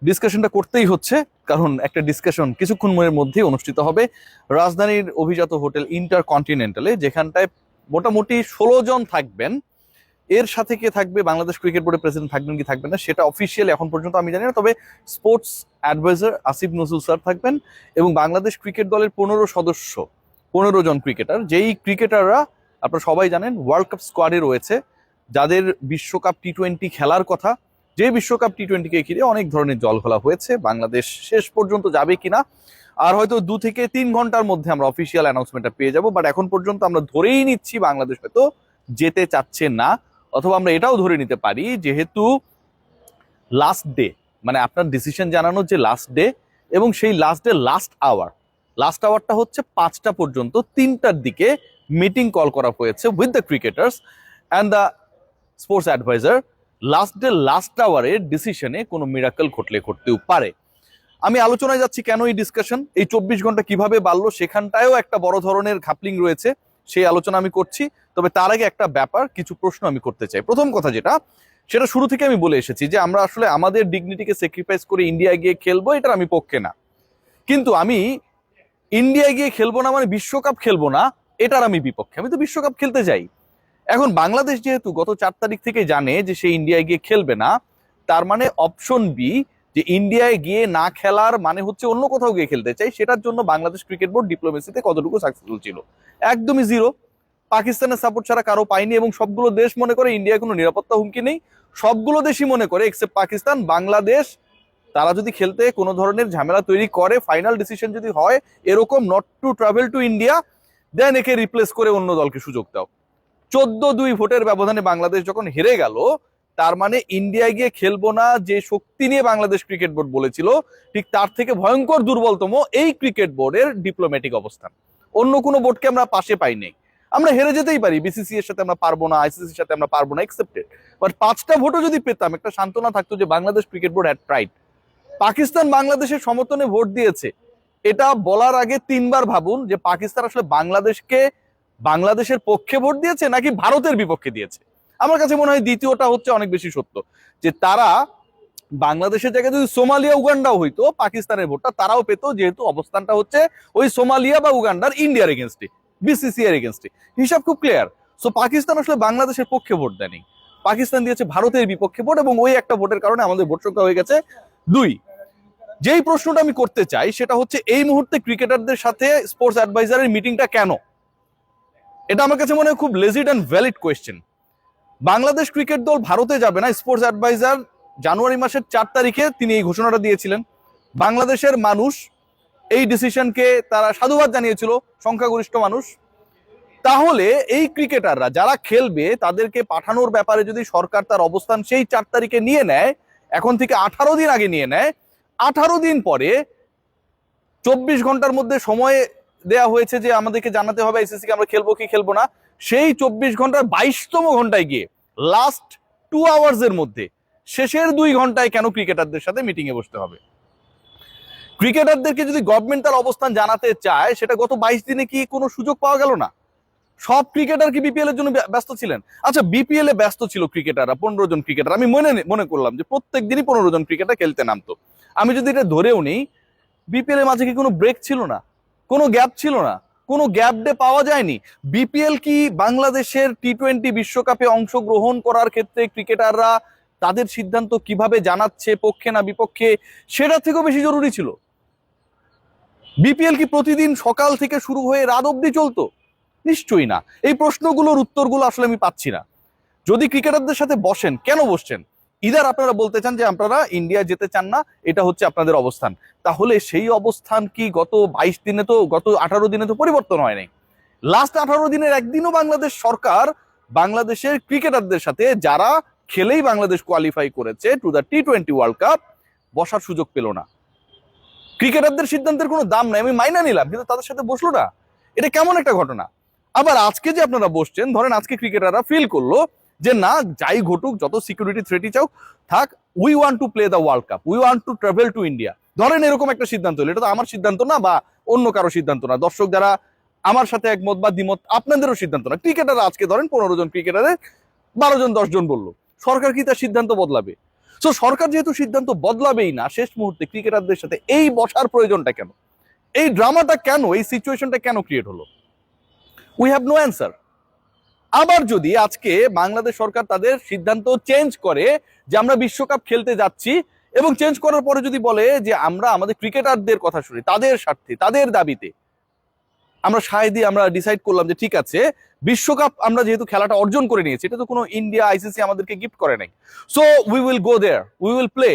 ডিসকাশনটা করতেই হচ্ছে, কারণ একটা ডিসকাশন কিছুক্ষণের মধ্যেই অনুষ্ঠিত হবে রাজধানীর অভিজাত হোটেল ইন্টারকন্টিনেন্টালে, যেখানটায় মোটামুটি 16 জন থাকবেন। এর সাথে কে থাকবে, বাংলাদেশ ক্রিকেট বোর্ডের প্রেসিডেন্ট থাকবেন কি থাকবেন না সেটা অফিসিয়ালি এখন পর্যন্ত আমি জানি না, তবে sports adviser Asif Nazrul sir থাকবেন এবং বাংলাদেশ ক্রিকেট দলের 15 সদস্য, 15 জন ক্রিকেটার, যেই ক্রিকেটাররা আপনারা সবাই জানেন ওয়ার্ল্ড কাপ স্কোয়াডে রয়েছে, যাদের বিশ্বকাপ টি-20 খেলার কথা। যে বিশ্বকাপ টি-20কে ঘিরে অনেক ধরনের জলঘোলা হয়েছে, বাংলাদেশ শেষ পর্যন্ত যাবে কিনা আর হয়তো 2 থেকে 3 ঘন্টার মধ্যে আমরা অফিসিয়াল অ্যানাউন্সমেন্টটা পেয়ে যাব। বাট এখন পর্যন্ত আমরা ধরেই নিচ্ছি বাংলাদেশ হয়তো যেতে চাচ্ছে না, অথবা আমরা এটাও ধরে নিতে পারি যেহেতু লাস্ট ডে, মানে আপনার ডিসিশন জানানোর যে লাস্ট ডে এবং সেই লাস্ট ডে লাস্ট আওয়ারটা হচ্ছে 5টা পর্যন্ত, 3টার দিকে মিটিং কল করা হয়েছে with the cricketers and the sports advisor. Last আওয়ারের ডিসিশনে কোনো মিরাকল ঘটতেও পারে। আমি আলোচনায় যাচ্ছি কেন এই ডিসকাশন, এই 24 ঘন্টা কিভাবে বাড়লো সেখানটায়ও একটা বড় ধরনের ঘাপলিং রয়েছে, সেই আলোচনা আমি করছি। তবে তার আগে একটা ব্যাপার, কিছু প্রশ্ন আমি করতে চাই। প্রথম কথা যেটা, সেটা শুরু থেকে আমি বলে এসেছি যে আমরা আসলে আমাদের ডিগনিটিকে স্যাক্রিফাইস করে ইন্ডিয়ায় গিয়ে খেলবো, এটার আমি পক্ষে না। কিন্তু আমি ইন্ডিয়ায় গিয়ে খেলবো না মানে বিশ্বকাপ খেলবো না, এটার আমি বিপক্ষে। আমি তো বিশ্বকাপ খেলতে যাই। এখন বাংলাদেশ যেহেতু গত 4 তারিখ থেকে জানে যে সে ইন্ডিয়ায় গিয়ে খেলবে না, তার মানে অপশন বি, যে ইন্ডিয়ায় গিয়ে না খেলার মানে হচ্ছে অন্য কোথাও গিয়ে খেলতে চাই, সেটার জন্য বাংলাদেশ ক্রিকেট বোর্ড ডিপ্লোমেসিতে কতটুকু সাকসেসফুল ছিল? একদমই জিরো। পাকিস্তানের সাপোর্ট ছাড়া কারো পাইনি এবং সবগুলো দেশ মনে করে ইন্ডিয়ায় কোনো নিরাপত্তা হুমকি নেই। সবগুলো দেশই মনে করে এক্সেপ্ট পাকিস্তান, বাংলাদেশ তারা যদি খেলতে কোনো ধরনের ঝামেলা তৈরি করে, ফাইনাল ডিসিশন যদি হয় এরকম not to travel to India, then একে রিপ্লেস করে অন্য দলকে সুযোগ দাও। 14-2 ভোটের ব্যবধানে বাংলাদেশ যখন হেরে গেল, তার মানে ইন্ডিয়ায় গিয়ে খেলবো না যে শক্তি নিয়ে বাংলাদেশ ক্রিকেট বোর্ড বলেছিল, ঠিক তার থেকে ভয়ঙ্কর দুর্বলতম এই ক্রিকেট বোর্ডের ডিপ্লোম্যাটিক অবস্থান। অন্য কোনো বোর্ডকে আমরা পাশে পাইনি। আমরা হেরে যেতেই পারি, বিসিসি এর সাথে আমরা পারবো না, আইসিসির সাথে আমরা পারবো না, একসেপ্টেড। বাট 5টা ভোটও যদি পেতাম, একটা সান্ত্বনা থাকতো যে Bangladesh cricket board had tried. Pakistan বাংলাদেশের সমর্থনে ভোট দিয়েছে, এটা বলার আগে 3বার ভাবুন যে পাকিস্তান আসলে বাংলাদেশের পক্ষে ভোট দিয়েছে নাকি ভারতের বিপক্ষে দিয়েছে। আমার কাছে মনে হয় দ্বিতীয়টা হচ্ছে অনেক বেশি সত্য, যে তারা বাংলাদেশের জায়গায় যদি সোমালিয়া উগান্ডাও হইতো, পাকিস্তানের ভোটটা তারাও পেত, যেহেতু অবস্থানটা হচ্ছে ওই সোমালিয়া বা উগান্ডার ইন্ডিয়ার এগেনস্টে, বিসিসি এর এগেনস্টে। হিসাব খুব ক্লিয়ার। সো পাকিস্তান আসলে বাংলাদেশের পক্ষে ভোট দেয়নি, পাকিস্তান দিয়েছে ভারতের বিপক্ষে ভোট, এবং ওই একটা ভোটের কারণে আমাদের ভোট সংখ্যা হয়ে গেছে 2। যেই প্রশ্নটা আমি করতে চাই সেটা হচ্ছে এই মুহূর্তে ক্রিকেটারদের সাথে স্পোর্টস অ্যাডভাইজারের মিটিংটা কেন? এটা আমার কাছে মনে হয় খুব legit and valid question. Bangladesh cricket দল ভারতে যাবে না, স্পোর্টস অ্যাডভাইজার জানুয়ারি মাসের 4 তারিখে তিনি এই ঘোষণাটা দিয়েছিলেন। বাংলাদেশের মানুষ এই ডিসিশনকে তারা সাধুবাদ জানিয়েছিল, সংখ্যাগরিষ্ঠ মানুষ। তাহলে এই ক্রিকেটাররা যারা খেলবে তাদেরকে পাঠানোর ব্যাপারে যদি সরকার তার অবস্থান সেই 4 তারিখে নিয়ে নেয়, এখন থেকে 18 দিন আগে নিয়ে নেয়, 18 দিন পরে 24 ঘন্টার মধ্যে সময় দেয়া হয়েছে যে আমাদেরকে জানাতে হবে আইসিসি কে আমরা খেলবো কি খেলবো না, সেই 24 ঘন্টার 22তম ঘন্টায় গিয়ে লাস্ট 2 আওয়ার্স এর মধ্যে শেষের 2 ঘন্টায় কেন ক্রিকেটারদের সাথে মিটিং এ বসতে হবে? ক্রিকেটারদেরকে যদি গভর্নমেন্ট তার অবস্থান জানাতে চায়, সেটা গত 22 দিনে কি কোনো সুযোগ পাওয়া গেল না? সব ক্রিকেটার কি বিপিএল এর জন্য ব্যস্ত ছিলেন? আচ্ছা, বিপিএল এ ব্যস্ত ছিল ক্রিকেটাররা 15 জন ক্রিকেটার, আমি মনে করলাম যে প্রত্যেক দিনই 15 জন ক্রিকেটার খেলতে নামতো। আমি যদি এটা ধরেও নেই, বিপিএল এর মাঝে কি কোনো ব্রেক ছিল না, কোনো গ্যাপ ছিল না, কোনো গ্যাপ ডে পাওয়া যায়নি? বিপিএল কি বাংলাদেশের টি-20 বিশ্বকাপে অংশগ্রহণ করার ক্ষেত্রে ক্রিকেটাররা তাদের সিদ্ধান্ত কিভাবে জানাচ্ছে, পক্ষে না বিপক্ষে, সেটা থেকেও বেশি জরুরি ছিল? বিপিএল কি প্রতিদিন সকাল থেকে শুরু হয়ে রাত অবধি চলতো? নিশ্চয়ই না। এই প্রশ্নগুলোর উত্তরগুলো আসলে আমি পাচ্ছি না। যদি ক্রিকেটারদের সাথে বসেন, কেন বসছেন? ইদার আপনারা বলতে চান যে আপনারা ইন্ডিয়া যেতে চান না, এটা হচ্ছে আপনাদের অবস্থান। তাহলে সেই অবস্থান কি গত 18 দিনে তো পরিবর্তন হয় নাই? লাস্ট 18 দিনের একদিনও বাংলাদেশ সরকার বাংলাদেশের ক্রিকেটারদের সাথে, যারা খেলেই বাংলাদেশ কোয়ালিফাই করেছে টু দ্য টি-20 ওয়ার্ল্ড কাপ, বসার সুযোগ পেল না। ক্রিকেটারদের সিদ্ধান্তের কোনো দাম নাই, আমি মাইনা নিলাম, কিন্তু তাদের সাথে বসলো না। এটা কেমন একটা ঘটনা? আবার আজকে যে আপনারা বসছেন, ধরেন আজকে ক্রিকেটাররা ফিল করলো যে না, যাই ঘটুক, যত সিকিউরিটি থ্রেটই চাও থাক, we want to play the world cup, we want to travel to India. ধরেন এরকম একটা সিদ্ধান্ত হলো, এটা তো আমার সিদ্ধান্ত না বা অন্য কারো সিদ্ধান্ত না, দর্শক যারা আমার সাথে একমত বা দ্বিমত আপনাদেরও সিদ্ধান্ত না। ক্রিকেটাররা আজকে ধরেন 15 জন ক্রিকেটারে 12 জন 10 জন বললো, সরকার কি তার সিদ্ধান্ত বদলাবে? সো সরকার যেহেতু সিদ্ধান্ত বদলাবেই না, শেষ মুহূর্তে ক্রিকেটারদের সাথে এই বসার প্রয়োজনটা কেন, এই ড্রামাটা কেন, এই সিচুয়েশনটা কেন ক্রিয়েট হলো? We have no answer. আবার যদি আজকে বাংলাদেশ সরকার তাদের সিদ্ধান্ত চেঞ্জ করে যে আমরা বিশ্বকাপ খেলতে যাচ্ছি, এবং চেঞ্জ করার পরে যদি বলে যে আমরা আমাদের ক্রিকেটারদের কথা শুনি, তাদের স্বার্থে তাদের দাবিতে আমরা সায় দিয়ে আমরা ডিসাইড করলাম যে ঠিক আছে বিশ্বকাপ আমরা যেহেতু খেলাটা অর্জন করে নিয়েছি, এটা তো কোনো ইন্ডিয়া আইসিসি আমাদেরকে গিফট করে নাই, so we will go there, we will play,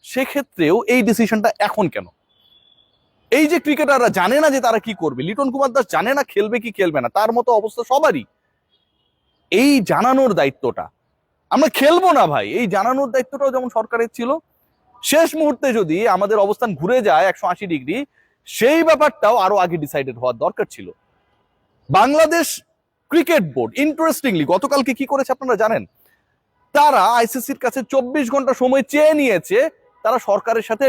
সেক্ষেত্রেও এই ডিসিশনটা এখন কেন? এই যে ক্রিকেটাররা জানে না যে তারা কি করবে, লিটন কুমার দাস জানে না খেলবে কি খেলবে না, তার মতো অবস্থা সবারই। এই জানানোর দায়িত্বটা, আমরা খেলবো না ভাই, এই জানানোর দায়িত্বটাও যেমন সরকারের ছিল, শেষ মুহূর্তে যদি আমাদের অবস্থান ঘুরে যায় 180 ডিগ্রি, সেই ব্যাপারটাও আরো আগে ডিসাইডেড হওয়ার দরকার ছিল। বাংলাদেশ ক্রিকেট বোর্ড ইন্টারেস্টিংলি গতকালকে কি করেছে আপনারা জানেন? তারা আইসিসির কাছে 24 ঘন্টা সময় চেয়ে নিয়েছে, তারা সরকারের সাথে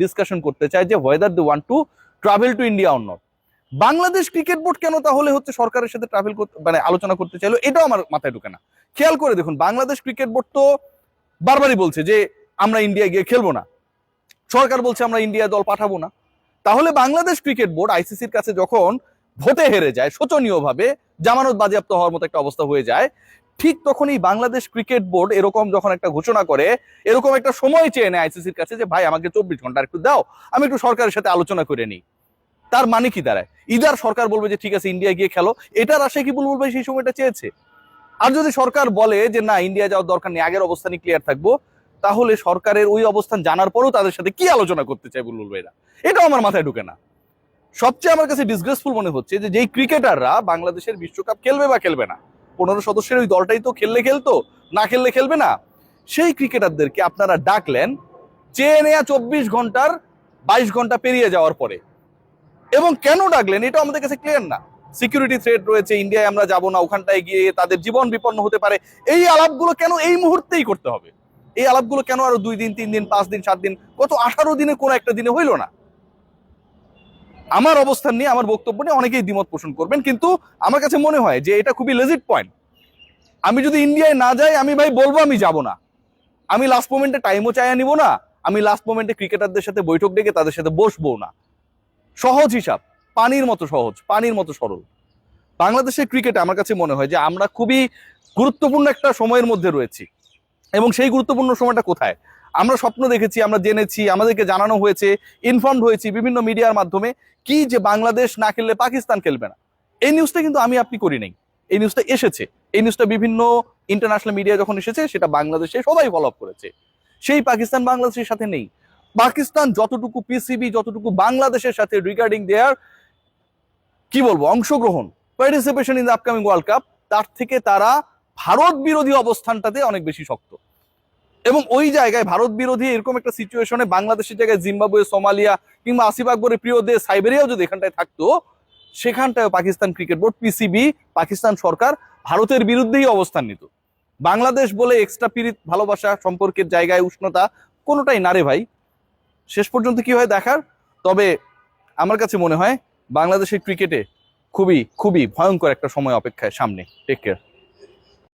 ডিসকাশন করতে চায় যে whether they want to travel to India or not. Bangladesh cricket board কেন তাহলে হচ্ছে সরকারের সাথে ট্রাভেল করতে, মানে আলোচনা করতে চাইলো, এটাও আমার মাথায় ঢুকে না। খেয়াল করে দেখুন, বাংলাদেশ ক্রিকেট বোর্ড তো বারবারই বলছে যে আমরা ইন্ডিয়া গিয়ে খেলবো না, সরকার বলছে আমরা ইন্ডিয়া দল পাঠাবো না। তাহলে বাংলাদেশ ক্রিকেট বোর্ড আইসিসির কাছে যখন ভোটে হেরে যায়, শোচনীয়ভাবে জামানত বাজেয়াপ্ত হওয়ার মতো একটা অবস্থা হয়ে যায়, ঠিক তখনই বাংলাদেশ ক্রিকেট বোর্ড এরকম যখন একটা ঘোষণা করে, এরকম একটা সময় চেয়ে নেয় আইসিসির কাছে যে ভাই আমাকে 24 ঘন্টা একটু দাও, আমি একটু সরকারের সাথে আলোচনা করে নিই। তার মানে কি দাঁড়ায়? ইদার সরকার বলবে যে ঠিক আছে ইন্ডিয়া গিয়ে খেলো, এটার আশায় কি বুলবুল ভাই সেই সময়টা চেয়েছে? আর যদি সরকার বলে যে না ইন্ডিয়া যাওয়ার দরকার নেই, আগের অবস্থানই ক্লিয়ার থাকবো, তাহলে সরকারের ওই অবস্থান জানার পরেও তাদের সাথে কি আলোচনা করতে চায় বুলবুল ভাইরা, এটাও আমার মাথায় ঢুকে না। সবচেয়ে আমার কাছে ডিসগ্রেসফুল মনে হচ্ছে যে যেই ক্রিকেটাররা বাংলাদেশের বিশ্বকাপ খেলবে বা খেলবে না, 15 সদস্যের ওই দলটাই তো খেললে খেলতো, না খেললে খেলবে না, সেই ক্রিকেটারদেরকে আপনারা ডাকলেন চেয়ে নেয়া 24 ঘন্টার 22 ঘন্টা পেরিয়ে যাওয়ার পরে। এবং কেন ডাকলেন এটা আমাদের কাছে ক্লিয়ার না। সিকিউরিটি থ্রেট রয়েছে, ইন্ডিয়ায় আমরা যাব না, ওখানটায় গিয়ে তাদের জীবন বিপন্ন হতে পারে, এই আলাপগুলো কেন এই মুহূর্তেই করতে হবে? এই আলাপগুলো কেন আরো 2 দিন 3 দিন 5 দিন 7 দিন, কত 18 দিনে কোন একটা দিনে হইলো না? আমার অবস্থান নিয়ে, আমার বক্তব্য নিয়ে অনেকেই দ্বিমত পোষণ করবেন, কিন্তু আমার কাছে মনে হয় যে এটা খুবই লেজিট পয়েন্ট। আমি যদি ইন্ডিয়ায় না যাই, আমি ভাই বলবো আমি যাব না, আমি লাস্ট মোমেন্টে টাইমও চাইয়া নিব না, আমি লাস্ট মোমেন্টে ক্রিকেটারদের সাথে বৈঠক ডেকে তাদের সাথে বসবো না। সহজ হিসাব, পানির মতো সহজ, পানির মতো সরল। বাংলাদেশের ক্রিকেটে আমার কাছে মনে হয় যে আমরা খুবই গুরুত্বপূর্ণ একটা সময়ের মধ্যে রয়েছি, এবং সেই গুরুত্বপূর্ণ সময়টা কোথায়? আমরা স্বপ্ন দেখেছি, আমরা জেনেছি, আমাদেরকে জানানো হয়েছে, ইনফর্মড হয়েছি বিভিন্ন মিডিয়ার মাধ্যমে, কি যে বাংলাদেশ না খেললে পাকিস্তান খেলবে না। এই নিউজটা কিন্তু আমি আপনি করি নাই, এই নিউজটা এসেছে, এই নিউজটা বিভিন্ন ইন্টারন্যাশনাল মিডিয়া যখন এসেছে সেটা বাংলাদেশে সবাই ফলো আপ করেছে। সেই পাকিস্তান বাংলাদেশের সাথে নেই। পাকিস্তান যতটুকু পিসিবি, যতটুকু বাংলাদেশের সাথে রিগার্ডিং দেয়ার কি বলবো অংশগ্রহণ, participation in the upcoming world cup, তার থেকে তারা ভারত বিরোধী অবস্থানটাতে অনেক বেশি শক্ত। এবং ওই জায়গায় ভারত বিরোধী এরকম একটা সিচুয়েশনে বাংলাদেশের জায়গায় জিম্বাবুয়ে, সোমালিয়া কিংবা আসিফ আকবরের প্রিয় দেশ সাইবেরিয়াও যদি এখানটায় থাকতো, সেখানটায় Pakistan cricket board, PCB, Pakistan সরকার ভারতের বিরুদ্ধেই অবস্থান নিত। বাংলাদেশ বলে এক্সট্রা পিরিত, ভালোবাসা, সম্পর্কের জায়গায় উষ্ণতা কোনোটাই না রে ভাই। শেষ পর্যন্ত কি হয় দেখার। তবে আমার কাছে মনে হয় বাংলাদেশের ক্রিকেটে খুবই খুবই ভয়ঙ্কর একটা সময় অপেক্ষায় সামনে। Take care.